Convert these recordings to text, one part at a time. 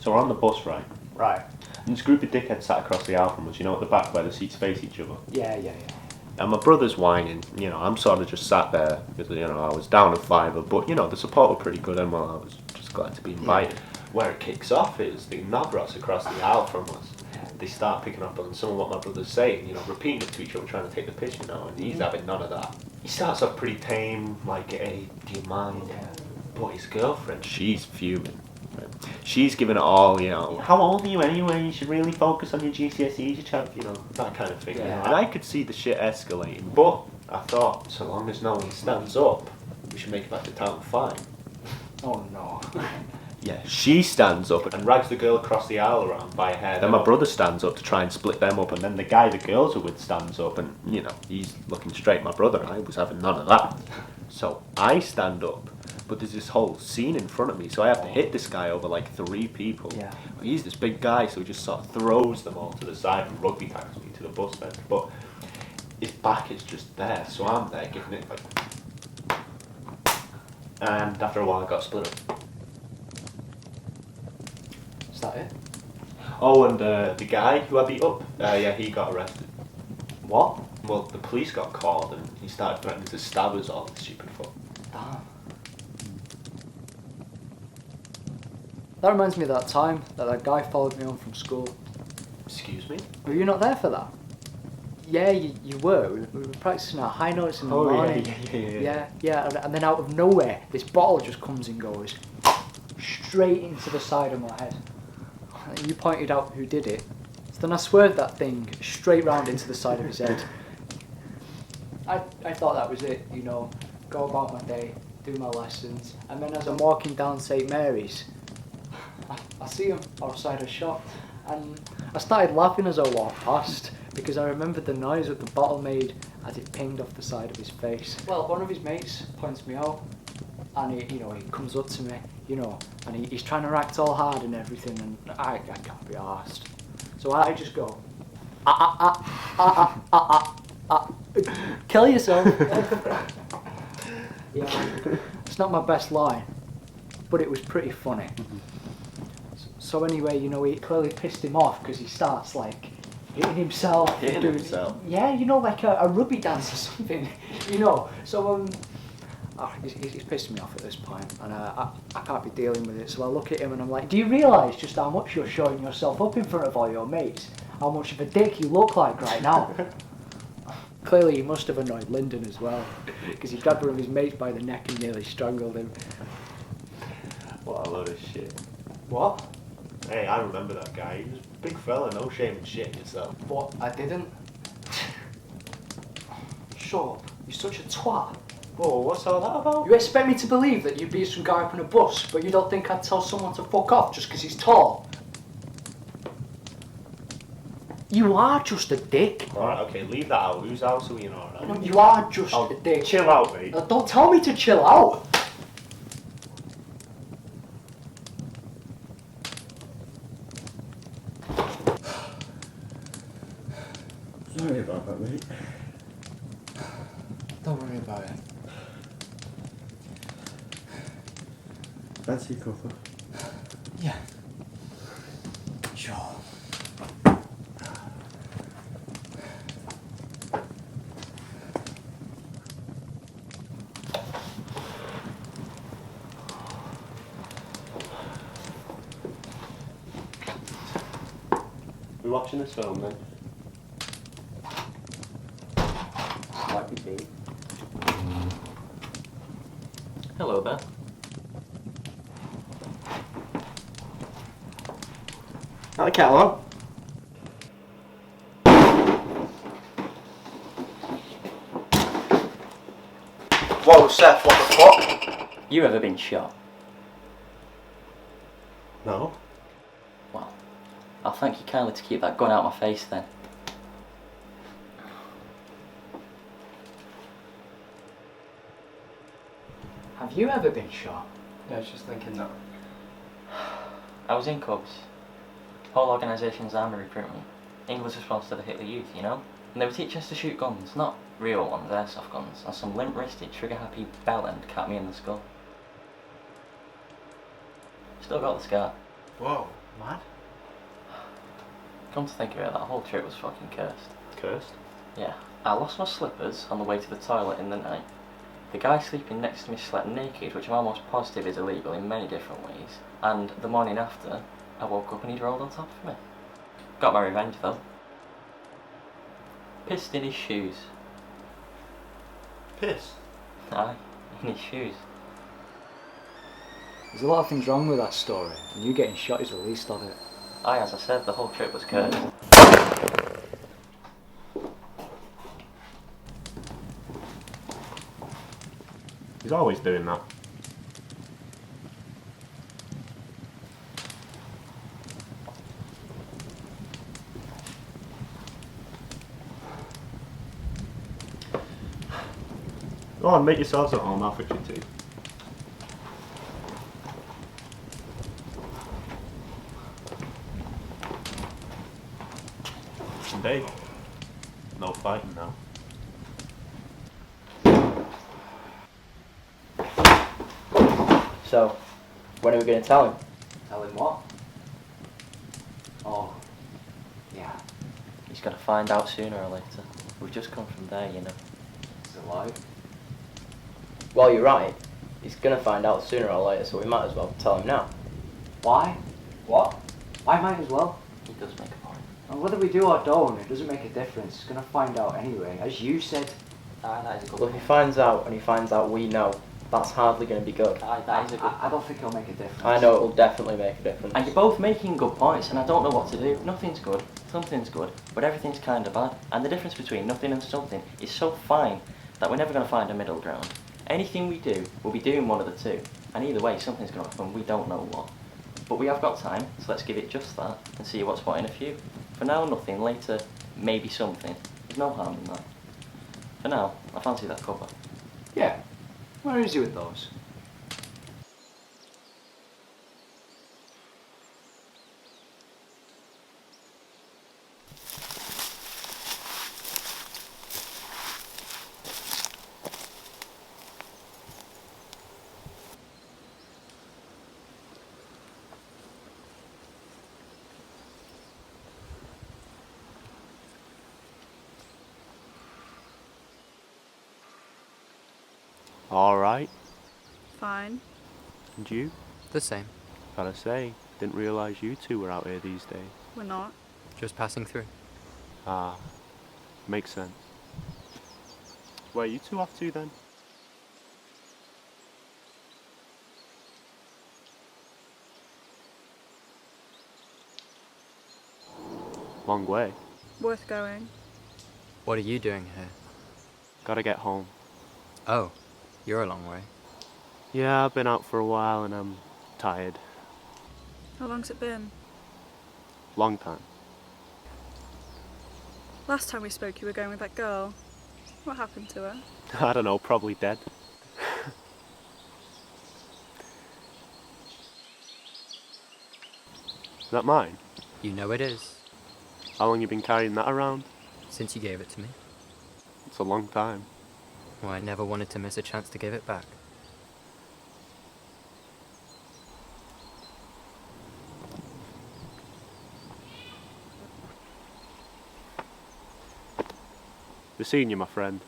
So we're on the bus, right? Right. And this group of dickheads sat across the aisle from us, you know, at the back where the seats face each other. Yeah. And my brother's whining, you know, I'm sort of just sat there, because, you know, I was down a fiver, but, you know, the support were pretty good, and, well, I was just glad to be invited. Yeah. Where it kicks off is the knobrots across the aisle from us. They start picking up on some of what my brother's saying, you know, repeating it to each other, trying to take the piss, you know, and he's having none of that. He starts off pretty tame, like, hey, do you mind? But his girlfriend, she's fuming. She's giving it all, you know. How old are you anyway? You should really focus on your GCSEs, you know, that kind of thing. Yeah. You know? And I could see the shit escalating, but I thought, so long as no one stands up, we should make it back to town fine. Oh no. Yeah, she stands up and drags the girl across the aisle around by her hair. Then my brother stands up to try and split them up, and then the guy the girls are with stands up, and, you know, he's looking straight at my brother. I was having none of that. So I stand up, but there's this whole scene in front of me, so I have to hit this guy over like 3 people. Yeah. He's this big guy, so he just sort of throws them all to the side and rugby tackles me to the bus then. But his back is just there, so I'm there giving it like... And after a while I got split up. Is that it? Oh, and the guy who I beat up, yeah, he got arrested. What? Well, the police got called and he started threatening to stab us all with stupid foot. Damn. That reminds me of that time that guy followed me home from school. Excuse me? Were you not there for that? Yeah, you were. We were practicing our high notes in the morning. Yeah. And then out of nowhere, this bottle just comes and goes straight into the side of my head. And you pointed out who did it. So then I swerved that thing straight round into the side of his head. I thought that was it, you know, go about my day, do my lessons, and then as I'm walking down St Mary's, I see him outside a shop, and I started laughing as I walked past, because I remembered the noise that the bottle made as it pinged off the side of his face. Well, one of his mates points me out, and he comes up to me, you know, and he's trying to act all hard and everything, and I can't be arsed. So I just go, kill yourself. Yeah, it's not my best line, but it was pretty funny. So anyway, you know, it clearly pissed him off because he starts like hitting himself. Hitting himself? Yeah, you know, like a rugby dance or something, you know. So he's pissed me off at this point, and I can't be dealing with it. So I look at him and I'm like, do you realise just how much you're showing yourself up in front of all your mates? How much of a dick you look like right now? Clearly he must have annoyed Lyndon as well, because he grabbed one of his mates by the neck and nearly strangled him. What a load of shit. What? Hey, I remember that guy. He was a big fella, no shame in shitting yourself. What? I didn't? Shut up. You're such a twat. Whoa, what's all that about? You expect me to believe that you beat some guy up on a bus, but you don't think I'd tell someone to fuck off just because he's tall? You are just a dick. Alright, okay, leave that out. Whose house are we in, alright? No, you are just a dick. Chill out, mate. No, don't tell me to chill out. Sorry about that, mate. Don't worry about it. Fancy a cuppa? Yeah. Sure. We're watching this film then? Might be me. Hello there. Hi, Callow. Whoa, Seth, what the fuck? You ever been shot? No. Well, I'll thank you kindly to keep that gun out of my face then. Have you ever been shot? Yeah, I was just thinking that. I was in Cubs. Whole organisation's army recruitment. England's response to the Hitler Youth, you know? And they were teaching us to shoot guns, not real ones, airsoft guns, and some limp-wristed, trigger-happy bellend capped me in the skull. Still got the scar. Whoa, Mad? Come to think of it, that whole trip was fucking cursed. Cursed? Yeah. I lost my slippers on the way to the toilet in the night. The guy sleeping next to me slept naked, which I'm almost positive is illegal in many different ways. And the morning after, I woke up and he'd rolled on top of me. Got my revenge though. Pissed in his shoes. Piss? Aye, in his shoes. There's a lot of things wrong with that story, and you getting shot is the least of it. Aye, as I said, the whole trip was cursed. He's always doing that. Go on, make yourselves at home, I'll fix your tea. Indeed. No fighting now. So, when are we going to tell him? Tell him what? Oh, yeah, He's going to find out sooner or later. We've just come from there, you know. he's alive. Well, you're right. He's gonna find out sooner or later, so we might as well tell him now. Why? What? Why might as well? He does make a point. And whether we do or don't, it doesn't make a difference. He's gonna find out anyway, as you said. Aye, that is a good Well, if point. he finds out and he finds out we know, that's hardly gonna be good. Aye, that is a good point. I don't think it'll make a difference. I know it'll definitely make a difference. And you're both making good points, and I don't know what to do. Nothing's good, something's good, but everything's kind of bad. And the difference between nothing and something is so fine that we're never going to find a middle ground. Anything we do, we'll be doing one of the two. And either way, something's going to happen, we don't know what. But we have got time, so let's give it just that and see what's what in a few. For now, nothing. Later, maybe something. There's no harm in that. For now, I fancy that cover. Yeah. Where is he with those? Alright. Fine. And you? The same. Gotta say, didn't realise you two were out here these days. We're not. Just passing through. Ah, makes sense. Where are you two off to then? Long way. Worth going. What are you doing here? Gotta get home. Oh, you're a long way. Yeah, I've been out for a while and I'm tired. How long's it been? Long time. Last time we spoke you were going with that girl. What happened to her? I don't know, probably dead. Is that mine? You know it is, How long you been carrying that around? since you gave it to me. It's a long time. Well, I never wanted to miss a chance to give it back. Good seeing you, my friend.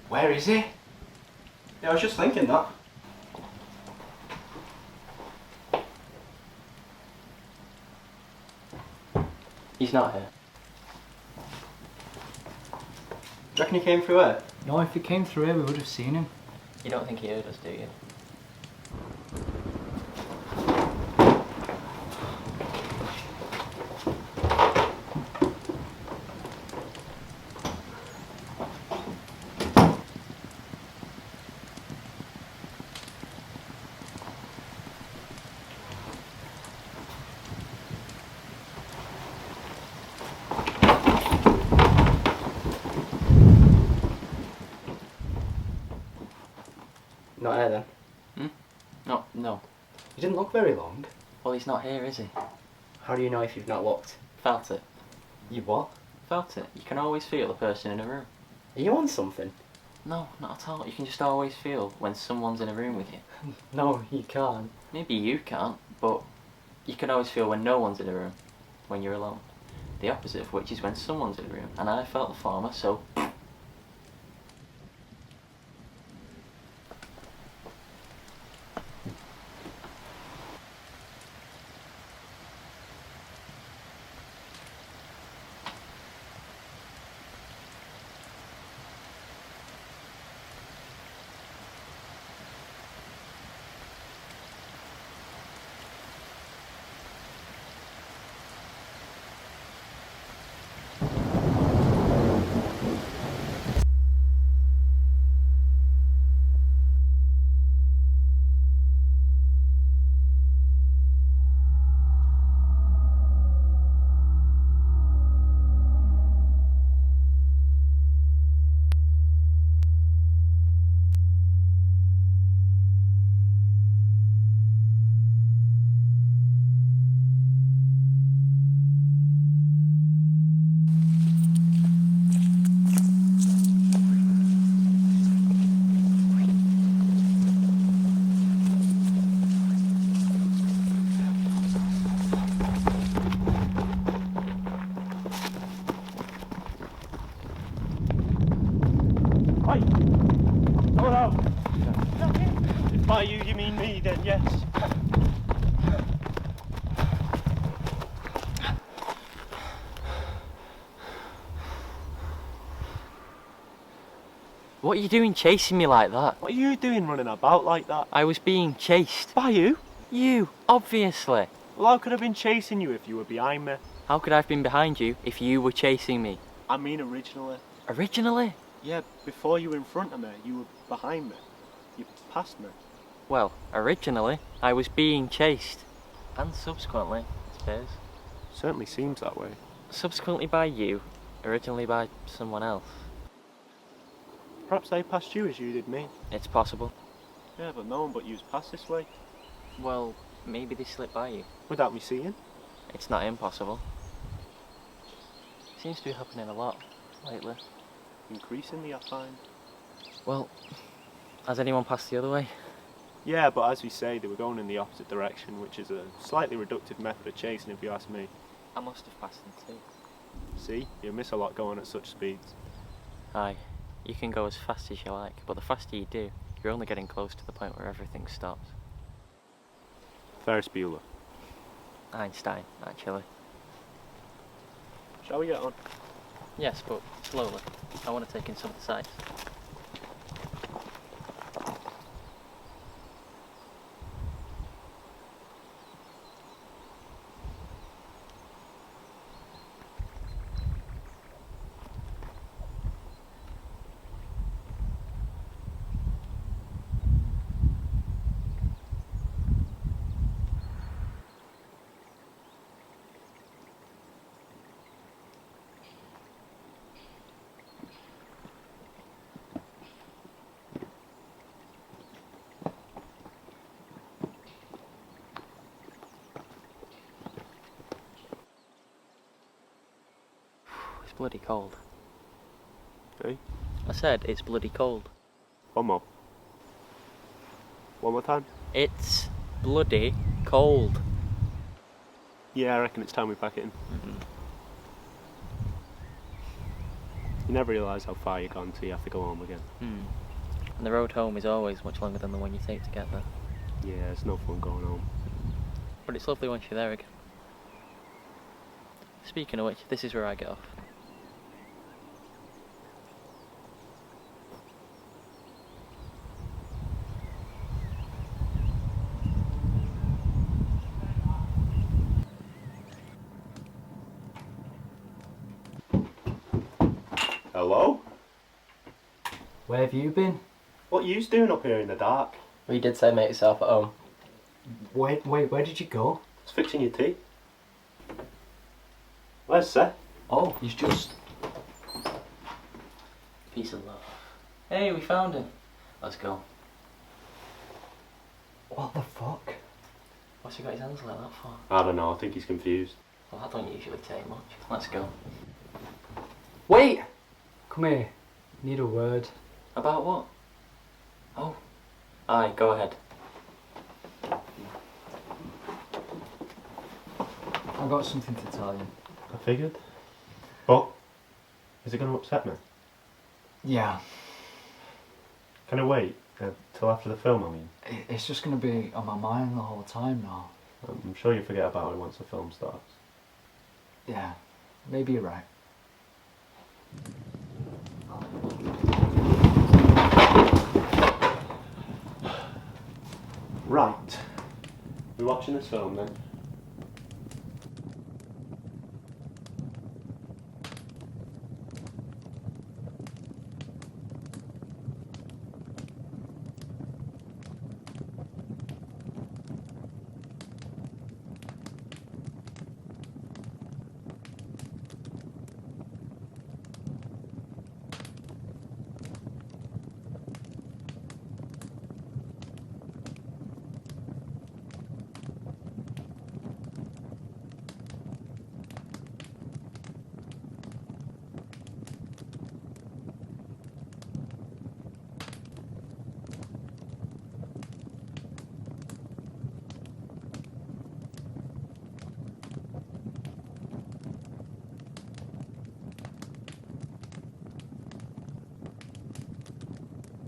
Where is he? Yeah, I was just thinking that. He's not here. Do you reckon he came through here? No, if he came through here, we would have seen him. You don't think he heard us, do you? Not here then. No. You didn't look very long. Well, he's not here, is he? How do you know if you've not looked? Felt it. You what? Felt it. You can always feel a person in a room. Are you on something? No, not at all. You can just always feel when someone's in a room with you. No, you can't. Maybe you can't, but you can always feel when no one's in a room, when you're alone. The opposite of which is when someone's in a room, and I felt the former, so... By you mean me then, yes. What are you doing chasing me like that? What are you doing running about like that? I was being chased. By you? You, obviously. Well, how could I have been chasing you if you were behind me? How could I have been behind you if you were chasing me? I mean originally. Originally? Yeah, before you were in front of me, you were behind me. You passed me. Well, originally, I was being chased. And subsequently, I suppose. Certainly seems that way. Subsequently by you, originally by someone else. Perhaps they passed you as you did me. It's possible. Yeah, but no one but you's passed this way. Well, maybe they slipped by you. Without me seeing. It's not impossible. Seems to be happening a lot lately. Increasingly, I find. Well, has anyone passed the other way? Yeah, but as we say, they were going in the opposite direction, which is a slightly reductive method of chasing if you ask me. I must have passed them too. See, you miss a lot going at such speeds. Aye, you can go as fast as you like, but the faster you do, you're only getting close to the point where everything stops. Ferris Bueller. Einstein, actually. Shall we get on? Yes, but slowly. I want to take in some of the sights. It's bloody cold. Hey? I said it's bloody cold. One more. One more time? It's bloody cold. Yeah, I reckon it's time we pack it in. You never realise how far you've gone till you have to go home again. And the road home is always much longer than the one you take to get there. Yeah, it's no fun going home. But it's lovely once you're there again. Speaking of which, this is where I get off. Hello? Where have you been? What yous doing up here in the dark? We did say make yourself at home. Wait, where did you go? It's fixing your tea. Where's Seth? Oh, he's just... Peace and love. Hey, we found him. Let's go. What the fuck? What's he got his hands like that for? I don't know, I think he's confused. Well, that don't usually take much. Let's go. Wait! Come here. Need a word. About what? Oh. Aye, go ahead. I've got something to tell you. I figured. But, is it going to upset me? Yeah, Can I wait till after the film, I mean? it's just gonna be on my mind the whole time now. I'm sure you'll forget about it once the film starts. Yeah, maybe you're right. Right. We're watching this film then.